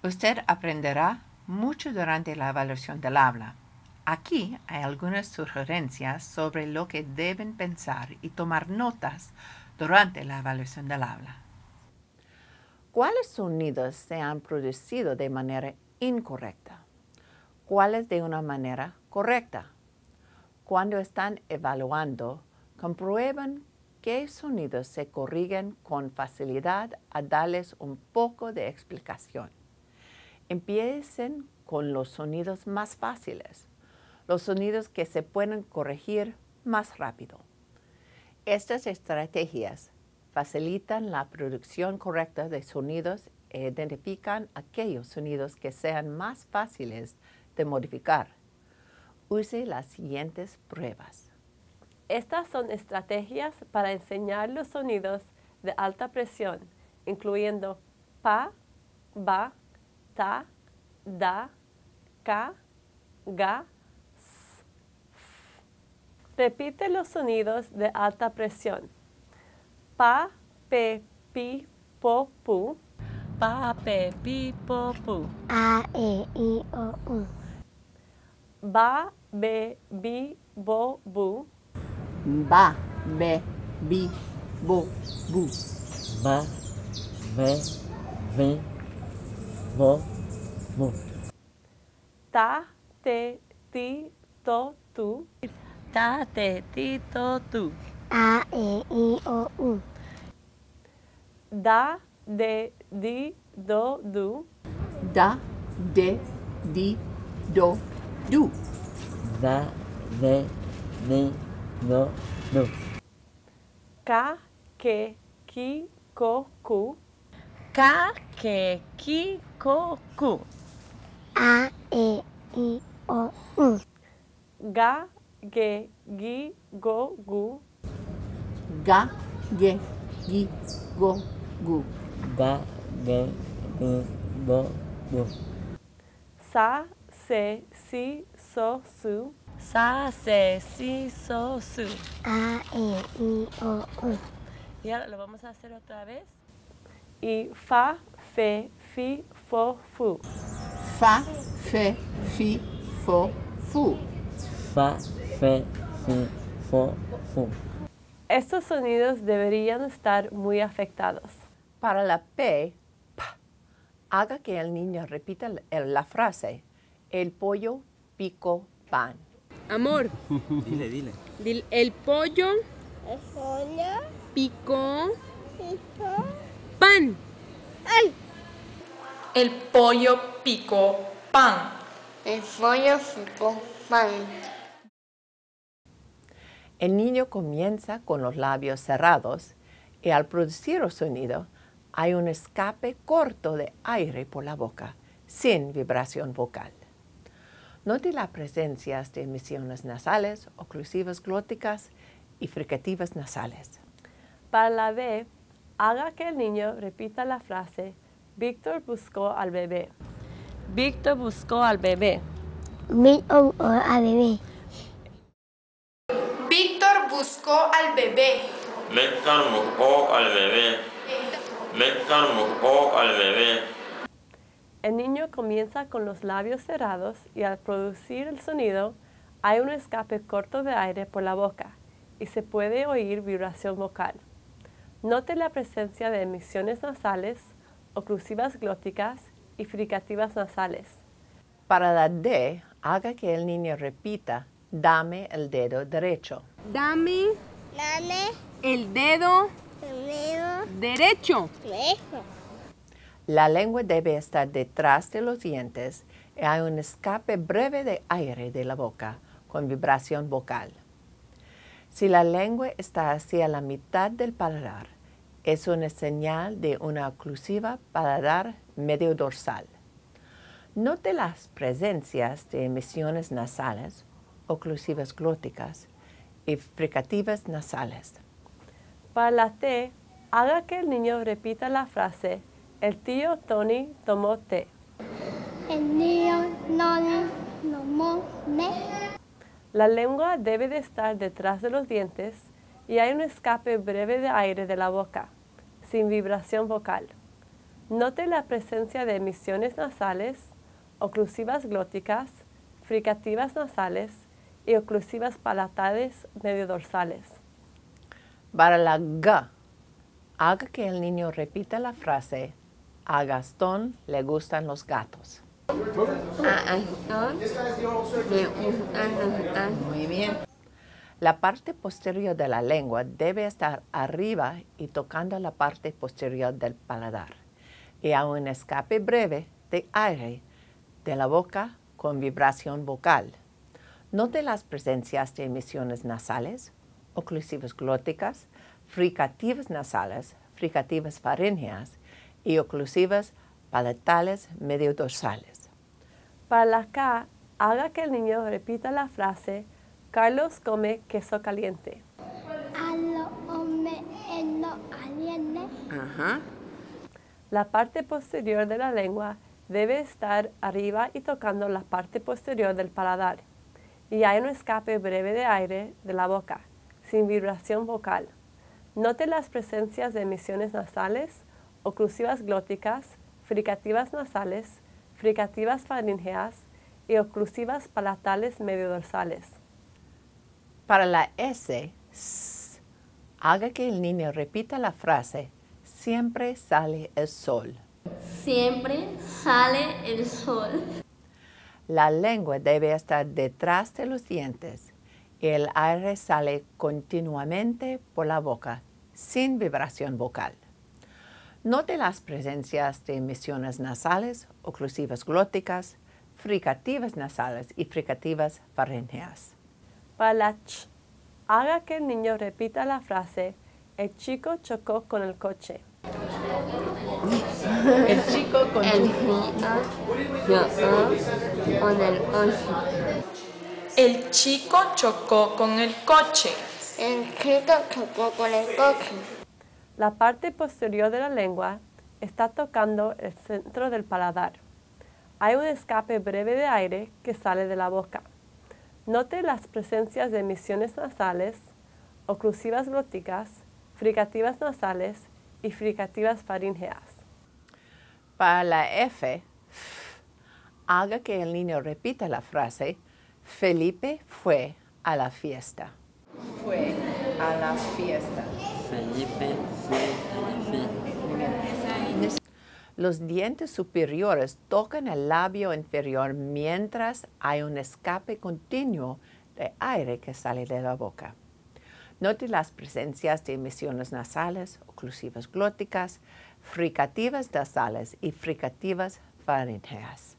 Usted aprenderá mucho durante la evaluación del habla. Aquí hay algunas sugerencias sobre lo que deben pensar y tomar notas durante la evaluación del habla. ¿Cuáles sonidos se han producido de manera incorrecta? ¿Cuáles de una manera correcta? Cuando están evaluando, comprueben qué sonidos se corrigen con facilidad a darles un poco de explicación. Empiecen con los sonidos más fáciles, los sonidos que se pueden corregir más rápido. Estas estrategias facilitan la producción correcta de sonidos e identifican aquellos sonidos que sean más fáciles de modificar. Use las siguientes pruebas. Estas son estrategias para enseñar los sonidos de alta presión, incluyendo pa, ba, ta, da, ka, ga, s, f. Repite los sonidos de alta presión. Pa, pe, pi, po, pu. Pa, pe, pi, po, pu. A, E, I, O, U. Ba, be, bi, bo, bu. Ba, be, bi, bo, bu. Ba, be, bi, bo, bu. Ta, te, ti, to, tu. Ta, te, ti, to, tu. A, E, I, O, U. Da, de, di, do, du. Da, de, di, do, du. Da, de, di, do, du. Ka, ke, ki, ko, ku. Ka, ke, ki, ko, ku. A, E, I, O, U. Ga, ge, gi, go, gu. Ga, ge, gi, go, gu. Ga, ge, gi, go, gu. Sa, se, si, so, su. Sa, se, si, so, su. A, E, I, O, U. Y ahora lo vamos a hacer otra vez. Y fa, fe, fi, fo, fu. Fa, fe, fi, fo, fu. Fa, fe, fi, fo, fu. Estos sonidos deberían estar muy afectados. Para la P, haga que el niño repita la frase, el pollo picó pan. Amor, Dile, dile. el pollo picó pan. El pollo picó pan. El pollo picó pan. El niño comienza con los labios cerrados y al producir el sonido hay un escape corto de aire por la boca, sin vibración vocal. Note la presencia de emisiones nasales, oclusivas glóticas y fricativas nasales. Para la B, haga que el niño repita la frase, Víctor buscó al bebé. Víctor buscó al bebé. Víctor a bebé. Víctor buscó al bebé. Víctor buscó al bebé. Víctor buscó al bebé. El niño comienza con los labios cerrados y al producir el sonido hay un escape corto de aire por la boca y se puede oír vibración vocal. Note la presencia de emisiones nasales, oclusivas glóticas y fricativas nasales. Para la D, haga que el niño repita, dame el dedo derecho. Dame el dedo derecho. La lengua debe estar detrás de los dientes y hay un escape breve de aire de la boca con vibración vocal. Si la lengua está hacia la mitad del paladar, es una señal de una oclusiva paladar medio dorsal. Note las presencias de emisiones nasales, oclusivas glóticas y fricativas nasales. Para la T, haga que el niño repita la frase, el tío Tony tomó té. El niño no tomó té. La lengua debe de estar detrás de los dientes y hay un escape breve de aire de la boca, sin vibración vocal. Note la presencia de emisiones nasales, oclusivas glóticas, fricativas nasales y oclusivas palatales mediodorsales. Para la G, haga que el niño repita la frase: a Gastón le gustan los gatos. A Gastón le gustan los gatos. Muy bien. La parte posterior de la lengua debe estar arriba y tocando la parte posterior del paladar, y a un escape breve de aire de la boca con vibración vocal. Note las presencias de emisiones nasales, oclusivas glóticas, fricativas nasales, fricativas faríngeas y oclusivas palatales mediodorsales. Para la K, haga que el niño repita la frase: Carlos come queso caliente. Carlos come queso caliente. Ajá. La parte posterior de la lengua debe estar arriba y tocando la parte posterior del paladar, y hay un escape breve de aire de la boca, sin vibración vocal. Note las presencias de emisiones nasales, oclusivas glóticas, fricativas nasales, fricativas faríngeas y oclusivas palatales mediodorsales. Para la S, haga que el niño repita la frase: siempre sale el sol. Siempre sale el sol. La lengua debe estar detrás de los dientes y el aire sale continuamente por la boca, sin vibración vocal. Note las presencias de emisiones nasales, oclusivas glóticas, fricativas nasales y fricativas faríngeas. Para la Ch, haga que el niño repita la frase: el chico chocó con el coche. El chico con El chico chocó con el coche. El chico chocó con el coche. El chico chocó con el coche. La parte posterior de la lengua está tocando el centro del paladar. Hay un escape breve de aire que sale de la boca. Note las presencias de emisiones nasales, oclusivas glóticas, fricativas nasales y fricativas faríngeas. Para la F, haga que el niño repita la frase: Felipe fue a la fiesta. Fue a la fiesta. Felipe fue a la fiesta. Los dientes superiores tocan el labio inferior mientras hay un escape continuo de aire que sale de la boca. Note las presencias de emisiones nasales, oclusivas glóticas, fricativas nasales y fricativas faríngeas.